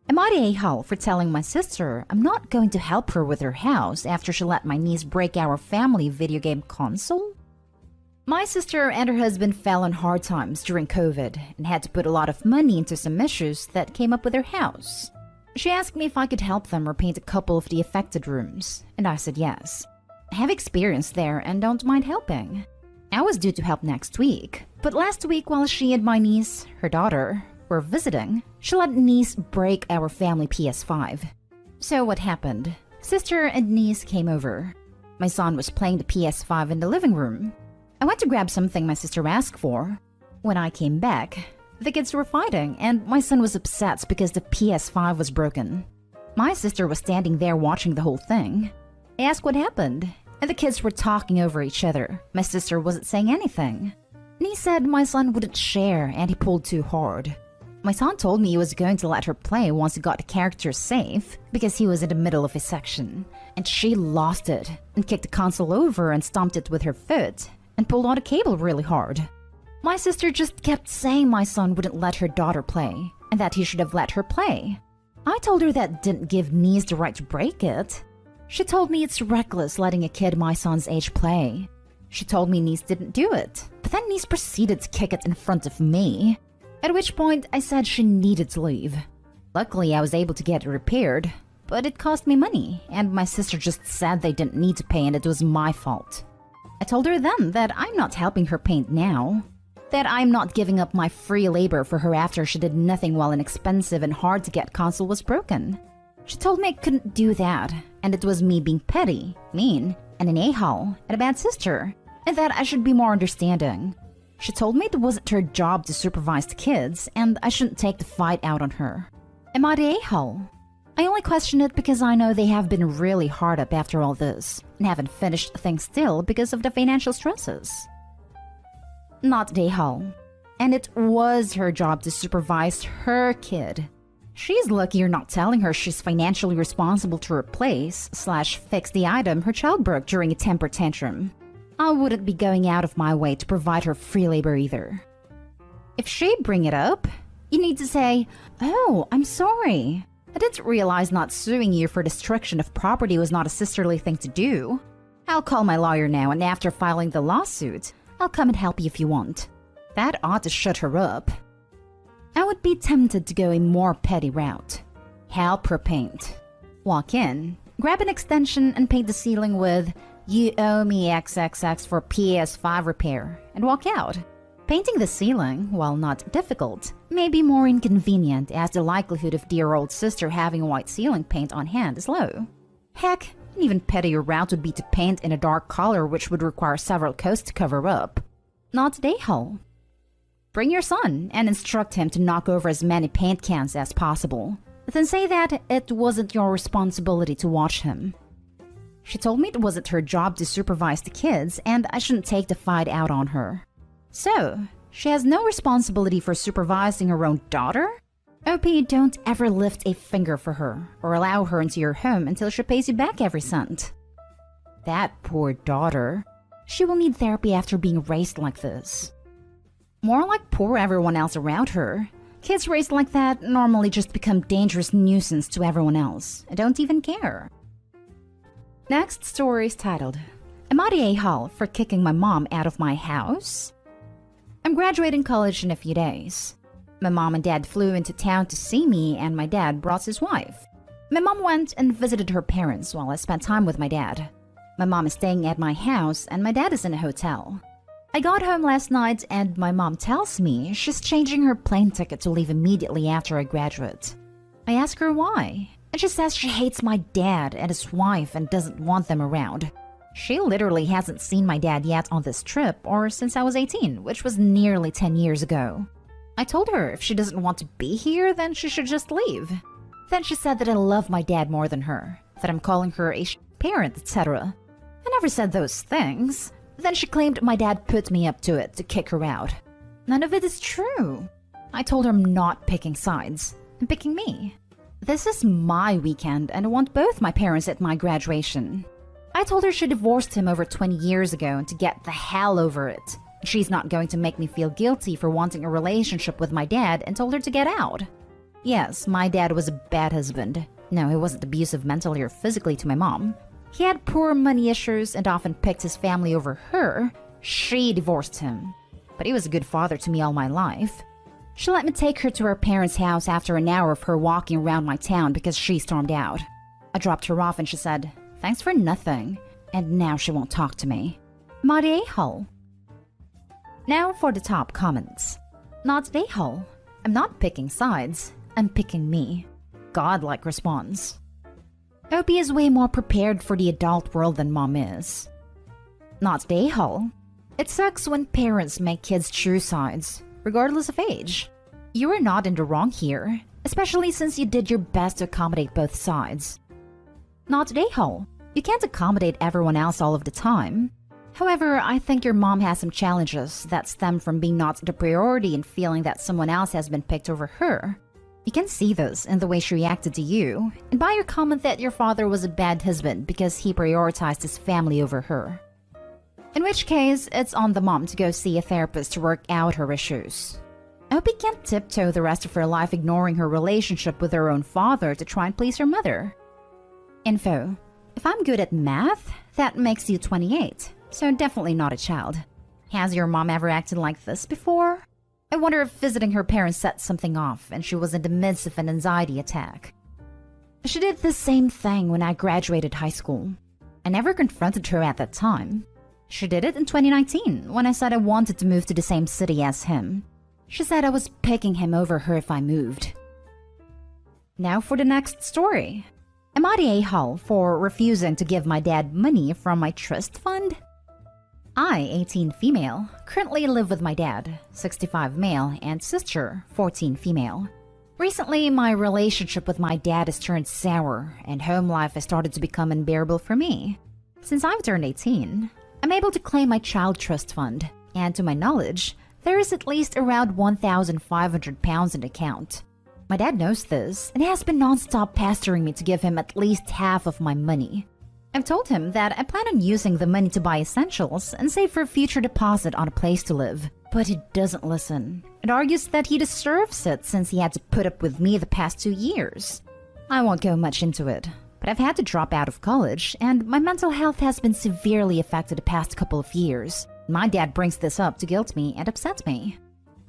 Am I the a-hole for telling my sister I'm not going to help her with her house after she let my niece break our family video game console? My sister and her husband fell on hard times during COVID and had to put a lot of money into some issues that came up with their house. She asked me if I could help them repaint a couple of the affected rooms, and I said yes. I have experience there and don't mind helping. I was due to help next week, but last week while she and my niece, her daughter, were visiting, she let niece break our family PS5. So what happened? Sister and niece came over. My son was playing the PS5 in the living room. I went to grab something my sister asked for. When I came back, the kids were fighting and my son was upset because the PS5 was broken. My sister was standing there watching the whole thing. I asked what happened, and the kids were talking over each other. My sister wasn't saying anything. Niece said my son wouldn't share and he pulled too hard. My son told me he was going to let her play once he got the characters safe because he was in the middle of his section. And she lost it and kicked the console over and stomped it with her foot and pulled on the cable really hard. My sister just kept saying my son wouldn't let her daughter play and that he should have let her play. I told her that didn't give niece the right to break it. She told me it's reckless letting a kid my son's age play. She told me niece didn't do it, but then niece proceeded to kick it in front of me. At which point, I said she needed to leave. Luckily, I was able to get it repaired, but it cost me money, and my sister just said they didn't need to pay and it was my fault. I told her then that I'm not helping her paint now, that I'm not giving up my free labor for her after she did nothing while an expensive and hard-to-get console was broken. She told me I couldn't do that, and it was me being petty, mean, and an a-hole, and a bad sister, and that I should be more understanding. She told me it wasn't her job to supervise the kids, and I shouldn't take the fight out on her. Am I the a-hole? I only question it because I know they have been really hard up after all this, and haven't finished things still because of the financial stresses. Not the a-hole. And it was her job to supervise her kid. She's lucky you're not telling her she's financially responsible to replace/fix the item her child broke during a temper tantrum. I wouldn't be going out of my way to provide her free labor either. If she bring it up, you need to say, "Oh, I'm sorry. I didn't realize not suing you for destruction of property was not a sisterly thing to do. I'll call my lawyer now, and after filing the lawsuit, I'll come and help you if you want." That ought to shut her up. I would be tempted to go a more petty route. Help her paint. Walk in, grab an extension and paint the ceiling with "You owe me XXX for PS5 repair," and walk out. Painting the ceiling, while not difficult, may be more inconvenient as the likelihood of dear old sister having white ceiling paint on hand is low. Heck, an even pettier route would be to paint in a dark color which would require several coats to cover up. Not the a-hole. Bring your son and instruct him to knock over as many paint cans as possible. Then say that it wasn't your responsibility to watch him. She told me it wasn't her job to supervise the kids and I shouldn't take the fight out on her. So, she has no responsibility for supervising her own daughter? OP, don't ever lift a finger for her or allow her into your home until she pays you back every cent. That poor daughter. She will need therapy after being raised like this. More like poor everyone else around her. Kids raised like that normally just become dangerous nuisance to everyone else and don't even care. Next story is titled, "Am I the a-hole for kicking my mom out of my house?" I'm graduating college in a few days. My mom and dad flew into town to see me and my dad brought his wife. My mom went and visited her parents while I spent time with my dad. My mom is staying at my house and my dad is in a hotel. I got home last night and my mom tells me she's changing her plane ticket to leave immediately after I graduate. I ask her why, and she says she hates my dad and his wife and doesn't want them around. She literally hasn't seen my dad yet on this trip or since I was 18, which was nearly 10 years ago. I told her if she doesn't want to be here, then she should just leave. Then she said that I love my dad more than her, that I'm calling her a parent, etc. I never said those things. Then she claimed my dad put me up to it to kick her out. None of it is true. I told her I'm not picking sides. I'm picking me. This is my weekend and I want both my parents at my graduation. I told her she divorced him over 20 years ago and to get the hell over it. She's not going to make me feel guilty for wanting a relationship with my dad and told her to get out. Yes, my dad was a bad husband. No, he wasn't abusive mentally or physically to my mom. He had poor money issues and often picked his family over her. She divorced him. But he was a good father to me all my life. She let me take her to her parents' house after an hour of her walking around my town because she stormed out. I dropped her off and she said, "Thanks for nothing." And now she won't talk to me. Not a-hole. Now for the top comments. Not a-hole. I'm not picking sides. I'm picking me. Godlike response. Opie is way more prepared for the adult world than mom is. Not a-hole. It sucks when parents make kids choose sides, regardless of age. You are not in the wrong here, especially since you did your best to accommodate both sides. Not a-hole. You can't accommodate everyone else all of the time. However, I think your mom has some challenges that stem from being not the priority and feeling that someone else has been picked over her. You can see this in the way she reacted to you, and by your comment that your father was a bad husband because he prioritized his family over her. In which case, it's on the mom to go see a therapist to work out her issues. Opie can't tiptoe the rest of her life ignoring her relationship with her own father to try and please her mother. Info. If I'm good at math, that makes you 28, so definitely not a child. Has your mom ever acted like this before? I wonder if visiting her parents set something off and she was in the midst of an anxiety attack. She did the same thing when I graduated high school. I never confronted her at that time. She did it in 2019 when I said I wanted to move to the same city as him. She said I was picking him over her if I moved. Now for the next story. Am I the a-hole for refusing to give my dad money from my trust fund? I, 18 female, currently live with my dad, 65 male, and sister, 14 female. Recently, my relationship with my dad has turned sour, and home life has started to become unbearable for me. Since I've turned 18, I'm able to claim my child trust fund, and to my knowledge, there is at least around £1,500 in account. My dad knows this, and he has been non-stop pestering me to give him at least half of my money. I've told him that I plan on using the money to buy essentials and save for a future deposit on a place to live. But he doesn't listen. It argues that he deserves it since he had to put up with me the past 2 years. I won't go much into it, but I've had to drop out of college and my mental health has been severely affected the past couple of years. My dad brings this up to guilt me and upset me.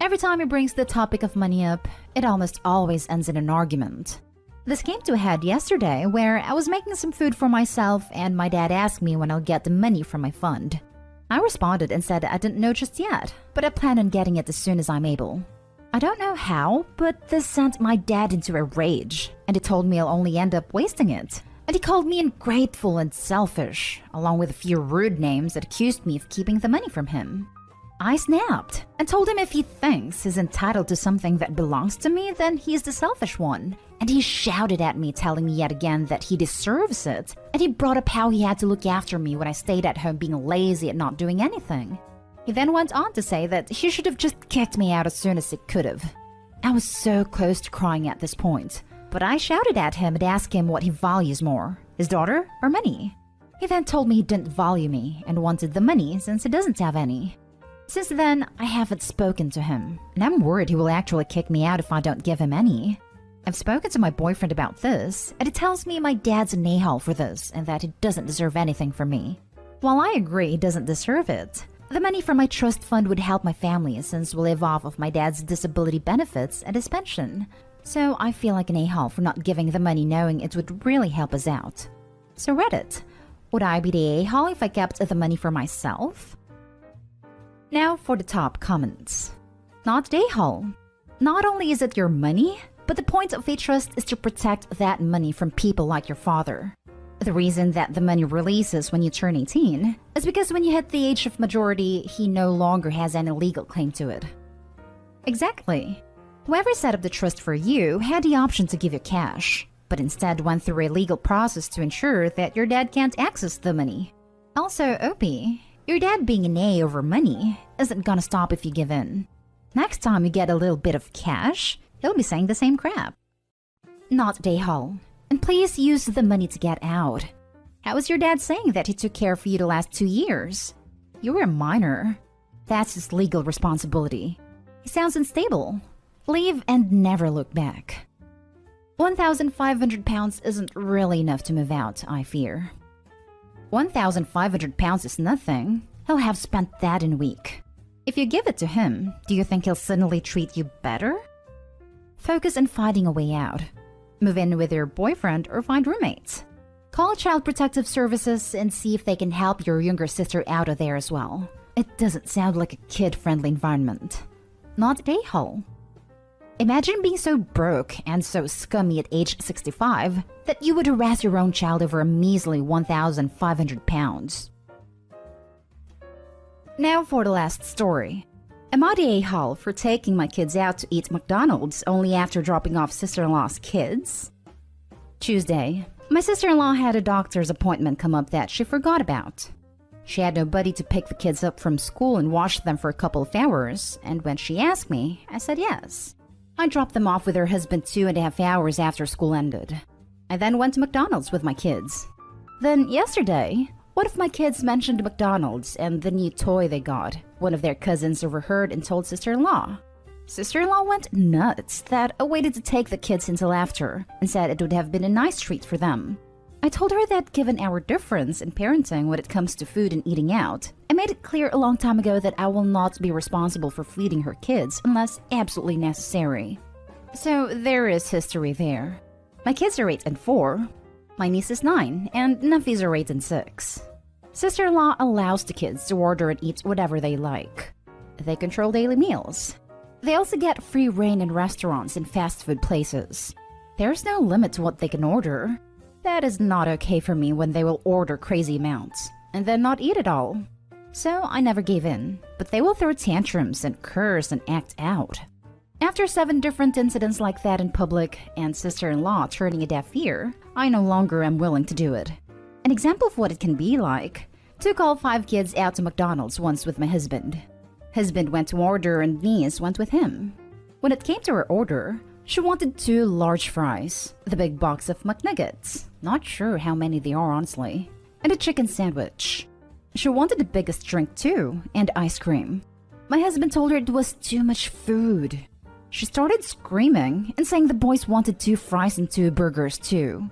Every time he brings the topic of money up, it almost always ends in an argument. This came to a head yesterday where I was making some food for myself and my dad asked me when I'll get the money from my fund. I responded and said I didn't know just yet, but I plan on getting it as soon as I'm able. I don't know how, but this sent my dad into a rage, and he told me I'll only end up wasting it. And he called me ungrateful and selfish, along with a few rude names that accused me of keeping the money from him. I snapped and told him if he thinks he's entitled to something that belongs to me, then he's the selfish one. And he shouted at me, telling me yet again that he deserves it. And he brought up how he had to look after me when I stayed at home being lazy and not doing anything. He then went on to say that he should have just kicked me out as soon as he could have. I was so close to crying at this point, but I shouted at him and asked him what he values more, his daughter or money. He then told me he didn't value me and wanted the money since he doesn't have any. Since then, I haven't spoken to him, and I'm worried he will actually kick me out if I don't give him any. I've spoken to my boyfriend about this, and he tells me my dad's an a-hole for this and that he doesn't deserve anything from me. While I agree he doesn't deserve it, the money from my trust fund would help my family since we live off of my dad's disability benefits and his pension. So I feel like an a-hole for not giving the money knowing it would really help us out. So Reddit, would I be the a-hole if I kept the money for myself? Now for the top comments. Not the a-hole. Not only is it your money, but the point of a trust is to protect that money from people like your father. The reason that the money releases when you turn 18 is because when you hit the age of majority, he no longer has any legal claim to it. Exactly. Whoever set up the trust for you had the option to give you cash, but instead went through a legal process to ensure that your dad can't access the money. Also, Opie, your dad being an A over money isn't gonna stop if you give in. Next time you get a little bit of cash, he'll be saying the same crap. Not the a-hole. And please use the money to get out. How is your dad saying that he took care of you the last 2 years? You were a minor. That's his legal responsibility. He sounds unstable. Leave and never look back. £1,500 isn't really enough to move out, I fear. £1,500 is nothing. He'll have spent that in a week. If you give it to him, do you think he'll suddenly treat you better? Focus on finding a way out. Move in with your boyfriend or find roommates. Call Child Protective Services and see if they can help your younger sister out of there as well. It doesn't sound like a kid-friendly environment. Not a-hole. Imagine being so broke and so scummy at age 65 that you would harass your own child over a measly £1,500. Now for the last story. Am I the a-hole for taking my kids out to eat McDonald's only after dropping off sister-in-law's kids? Tuesday, my sister-in-law had a doctor's appointment come up that she forgot about. She had nobody to pick the kids up from school and wash them for a couple of hours, and when she asked me, I said yes. I dropped them off with her husband 2.5 hours after school ended. I then went to McDonald's with my kids. Then yesterday, one of my kids mentioned McDonald's and the new toy they got. One of their cousins overheard and told sister-in-law. Sister-in-law went nuts that I waited to take the kids until after and said it would have been a nice treat for them. I told her that given our difference in parenting when it comes to food and eating out, I made it clear a long time ago that I will not be responsible for feeding her kids unless absolutely necessary. So there is history there. My kids are 8 and 4, my niece is 9, and nephews are 8 and 6. Sister-in-law allows the kids to order and eat whatever they like. They control daily meals. They also get free rein in restaurants and fast food places. There's no limit to what they can order. That is not okay for me when they will order crazy amounts and then not eat it all. So I never gave in, but they will throw tantrums and curse and act out. After 7 different incidents like that in public and sister-in-law turning a deaf ear, I no longer am willing to do it. An example of what it can be like: took all 5 kids out to McDonald's once with my husband. Husband went to order and niece went with him. When it came to her order, she wanted 2 large fries, the big box of McNuggets, not sure how many they are honestly, and a chicken sandwich. She wanted the biggest drink too, and ice cream. My husband told her it was too much food. She started screaming and saying the boys wanted 2 fries and 2 burgers too.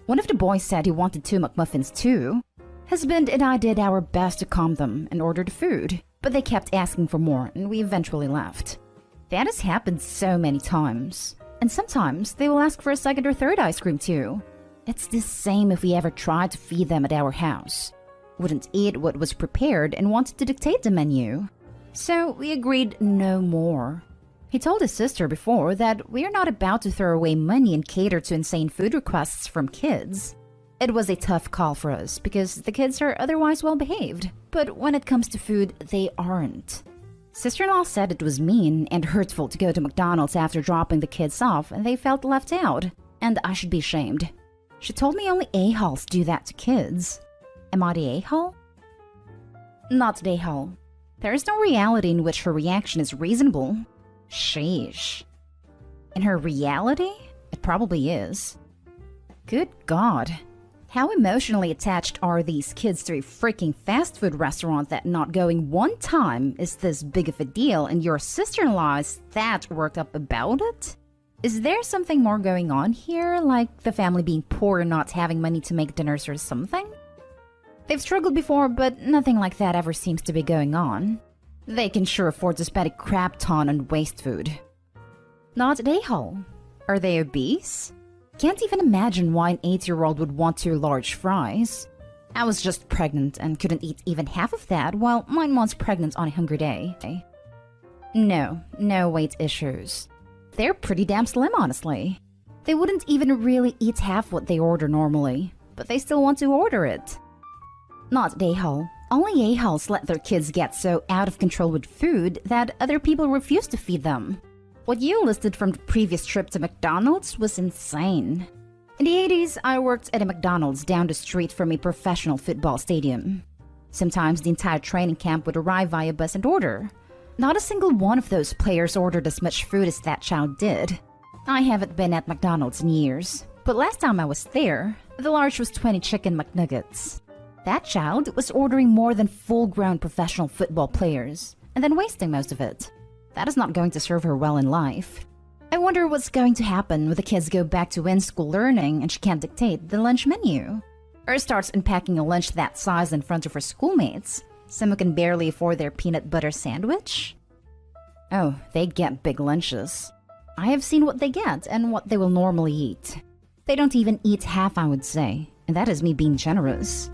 One of the boys said he wanted 2 McMuffins too. Husband and I did our best to calm them and ordered food, but they kept asking for more and we eventually left. That has happened so many times. And sometimes they will ask for a 2nd or 3rd ice cream too. It's the same if we ever tried to feed them at our house. Wouldn't eat what was prepared and wanted to dictate the menu. So we agreed no more. He told his sister before that we are not about to throw away money and cater to insane food requests from kids. It was a tough call for us because the kids are otherwise well behaved, but when it comes to food, they aren't. Sister-in-law said it was mean and hurtful to go to McDonald's after dropping the kids off and they felt left out, and I should be ashamed. She told me only a-holes do that to kids. Am I the a-hole? Not the a-hole. There is no reality in which her reaction is reasonable. Sheesh. In her reality, it probably is. Good God. How emotionally attached are these kids to a freaking fast food restaurant that not going one time is this big of a deal and your sister-in-law is that worked up about it? Is there something more going on here, like the family being poor and not having money to make dinners or something? They've struggled before, but nothing like that ever seems to be going on. They can sure afford to spend a crap ton on waste food. Not an a-hole. Are they obese? Can't even imagine why an 8-year-old would want 2 large fries. I was just pregnant and couldn't eat even half of that while my mom's pregnant on a hungry day. No weight issues. They're pretty damn slim, honestly. They wouldn't even really eat half what they order normally, but they still want to order it. Not an a-hole. Only a-holes let their kids get so out of control with food that other people refuse to feed them. What you listed from the previous trip to McDonald's was insane. In the 80s, I worked at a McDonald's down the street from a professional football stadium. Sometimes the entire training camp would arrive via bus and order. Not a single one of those players ordered as much food as that child did. I haven't been at McDonald's in years, but last time I was there, the large was 20 chicken McNuggets. That child was ordering more than full-grown professional football players, and then wasting most of it. That is not going to serve her well in life. I wonder what's going to happen when the kids go back to in-school learning and she can't dictate the lunch menu. Or starts unpacking a lunch that size in front of her schoolmates, some who can barely afford their peanut butter sandwich. Oh, they get big lunches. I have seen what they get and what they will normally eat. They don't even eat half, I would say, and that is me being generous.